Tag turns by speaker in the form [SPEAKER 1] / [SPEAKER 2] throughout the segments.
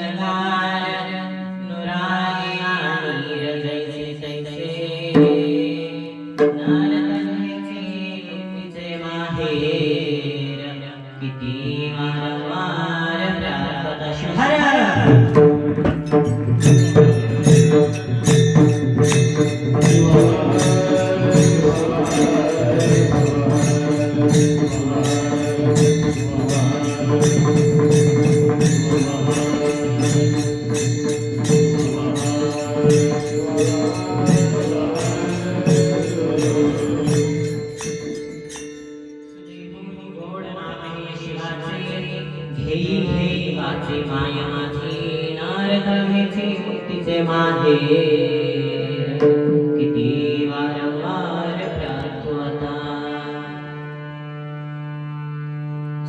[SPEAKER 1] अलंकार नुरानी आणि रजैसे तैसे नारदांचे मुक्तीचे माहेर किती वारंवार प्रार्थना शहर मुक्तीचे माहेर किती वारंवार प्रार्थना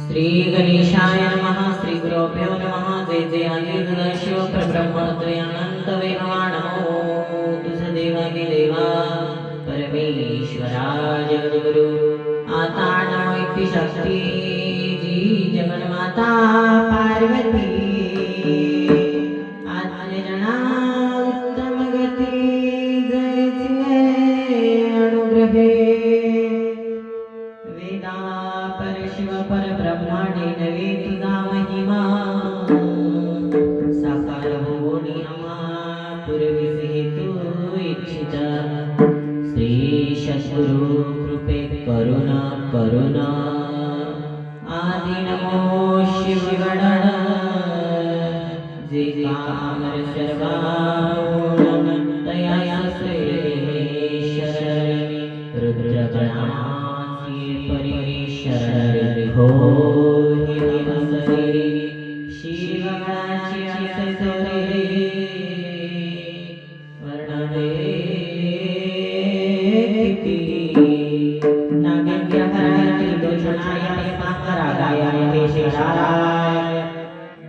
[SPEAKER 1] श्री गणेशाय नमः श्री गुरुभ्यो नमः जय जय आदिदेव परब्रह्मत्वयानंत वेगवान नमो तुझ देवादी देवा परमेश्वरा जगद्गुरु आता नमो इति शक्ती जी जगन्माता पार्वती परब्रह्माणे नवे तुझा महिमा साकार होनी आम्हा पूर्वीच हेतू इच्छिता श्री सद्गुरु कृपे करुणा करुणा आदि नमो शिवगण जे कामर सर्वा तया शरणी रुद्रगणाची परीशरणी हो हिरवसरी शिवगणाची असतोरे वर्णने किती नागेंद्रहराय दोषणाय पांगरागाय हेशराय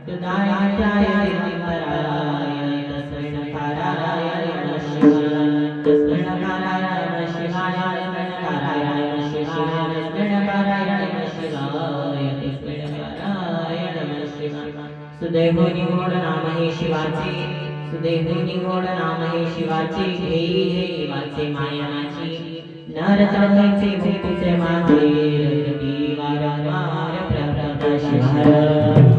[SPEAKER 1] तुदायाय दिवराय तस्मैनकाराय नमः शिवाय तस्मैनकाराय नमः शिवाय तस्मैनकाराय नमः शिवाय तस्मैनकाराय नमः शिवाय तस्मैनकाराय नमः शिवाय सुदैवनी गोड नाम हे शिवाचे सुदैवनी गोड नाम हे शिवाचे घेई हे वाचे मायनाची नरतळचे मुक्तीचे माहेर किती वारंवार प्रार्थना शिवाय